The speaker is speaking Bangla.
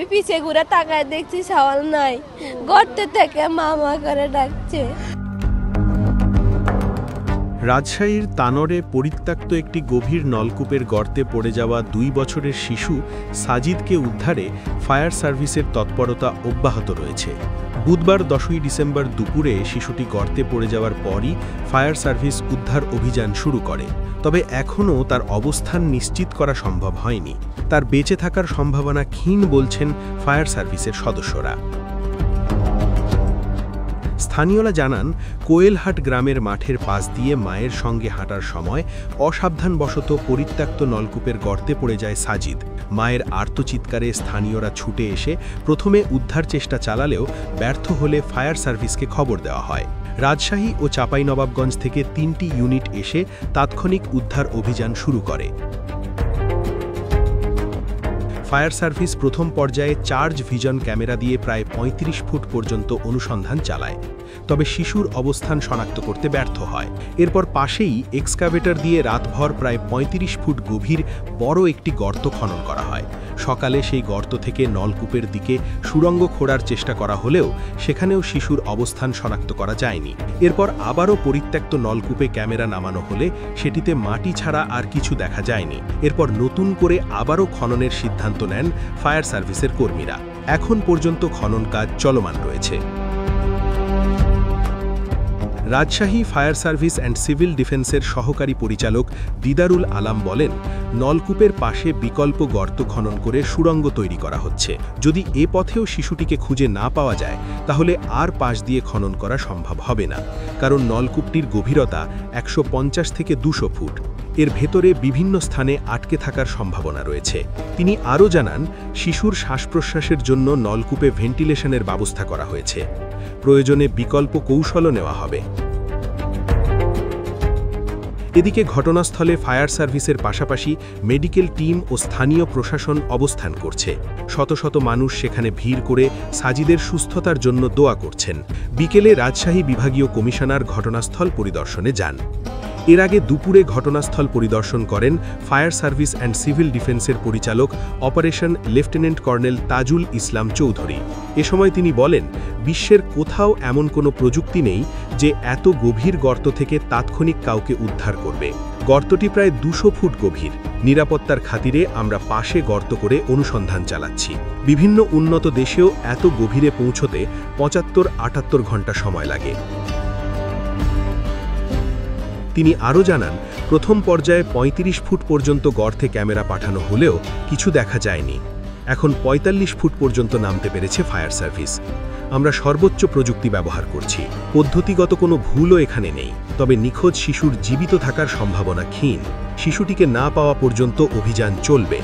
আমি পিছে ঘুরে তাকায় দেখছি সওয়াল নাই, গর্ত থেকে মামা করে ডাকছে। রাজশাহীর তানোরে পরিত্যক্ত একটি গভীর নলকূপের গর্তে পড়ে যাওয়া 2 বছরের শিশু সাজিদকে উদ্ধারে ফায়ার সার্ভিসের তৎপরতা অব্যাহত রয়েছে। বুধবার 10ই ডিসেম্বর দুপুরে শিশুটি গর্তে পড়ে যাওয়ার পরই ফায়ার সার্ভিস উদ্ধার অভিযান শুরু করে। তবে এখনও তার অবস্থান নিশ্চিত করা সম্ভব হয়নি। তার বেঁচে থাকার সম্ভাবনা ক্ষীণ বলছেন ফায়ার সার্ভিসের সদস্যরা। স্থানীয়রা জানান, কোয়েলহাট গ্রামের মাঠের পাশ দিয়ে মায়ের সঙ্গে হাঁটার সময় অসাবধানবশত পরিত্যক্ত নলকূপের গর্তে পড়ে যায় সাজিদ। মায়ের আর্তচিৎকারে স্থানীয়রা ছুটে এসে প্রথমে উদ্ধার চেষ্টা চালালেও ব্যর্থ হলে ফায়ার সার্ভিসকে খবর দেওয়া হয়। রাজশাহী ও চাঁপাইনবাবগঞ্জ থেকে 3টি ইউনিট এসে তাৎক্ষণিক উদ্ধার অভিযান শুরু করে। ফায়ার সার্ভিস প্রথম পর্যায়ে চার্জ ভিজন ক্যামেরা দিয়ে প্রায় 35 ফুট পর্যন্ত অনুসন্ধান চালায়, তবে শিশুর অবস্থান শনাক্ত করতে ব্যর্থ হয়। এরপর পাশেই এক্সকাভেটর দিয়ে রাতভর প্রায় 35 ফুট গভীর বড় একটি গর্ত খনন করা হয়। সকালে সেই গর্ত থেকে নলকূপের দিকে সুড়ঙ্গ খোঁড়ার চেষ্টা করা হলেও সেখানেও শিশুর অবস্থান শনাক্ত করা যায়নি। এরপর আবারও পরিত্যক্ত নলকূপে ক্যামেরা নামানো হলে সেটিতে মাটি ছাড়া আর কিছু দেখা যায়নি। এরপর নতুন করে আবারও খননের সিদ্ধান্ত নেন ফায়ার সার্ভিসের কর্মীরা। এখন পর্যন্ত খনন কাজ চলমান রয়েছে। Rajshahi fire service and civil ডিফেন্সের সহকারী পরিচালক দিদারুল আলাম বলেন, নলকূপের পাশে বিকল্প গর্ত খনন করে সুড়ঙ্গ তৈরি করা হচ্ছে। যদি এ পথেও শিশুটিকে খুঁজে না পাওয়া যায় তাহলে আর পাশ দিয়ে খনন করা সম্ভব হবে না, কারণ নলকূপটির গভীরতা 150 থেকে 200 ফুট। এর ভেতরে বিভিন্ন স্থানে আটকে থাকার সম্ভাবনা রয়েছে। তিনি আরও জানান, শিশুর শ্বাস-প্রশ্বাসের জন্য নলকূপে ভেন্টিলেশনের ব্যবস্থা করা হয়েছে। প্রয়োজনে বিকল্প কৌশলও নেওয়া হবে। এদিকে ঘটনাস্থলে ফায়ার সার্ভিসের পাশাপাশি মেডিকেল টিম ও স্থানীয় প্রশাসন অবস্থান করছে। শত শত মানুষ সেখানে ভিড় করে সাজিদের সুস্থতার জন্য দোয়া করছেন। বিকেলে রাজশাহী বিভাগীয় কমিশনার ঘটনাস্থল পরিদর্শনে যান। এর আগে দুপুরে ঘটনাস্থল পরিদর্শন করেন ফায়ার সার্ভিস অ্যান্ড সিভিল ডিফেন্সের পরিচালক operation lieutenant colonel Tajul Islam Chowdhury. এ সময় তিনি বলেন, বিশ্বের কোথাও এমন কোনো প্রযুক্তি নেই যে এত গভীর গর্ত থেকে তাৎক্ষণিক কাউকে উদ্ধার করবে। গর্তটি প্রায় 200 ফুট গভীর। নিরাপত্তার খাতিরে আমরা পাশে গর্ত করে অনুসন্ধান চালাচ্ছি। বিভিন্ন উন্নত দেশেও এত গভীরে পৌঁছতে 75-78 ঘন্টা সময় লাগে। তিনি আরও জানান, প্রথম পর্যায়ে 35 ফুট পর্যন্ত গর্তে ক্যামেরা পাঠানো হলেও কিছু দেখা যায়নি। এখন 45 ফুট পর্যন্ত নামতে পেরেছে ফায়ার সার্ভিস। আমরা সর্বোচ্চ প্রযুক্তি ব্যবহার করছি। পদ্ধতিগত কোনো ভুলও এখানে নেই, তবে নিখোঁজ শিশুর জীবিত থাকার সম্ভাবনা ক্ষীণ। শিশুটিকে না পাওয়া পর্যন্ত অভিযান চলবে।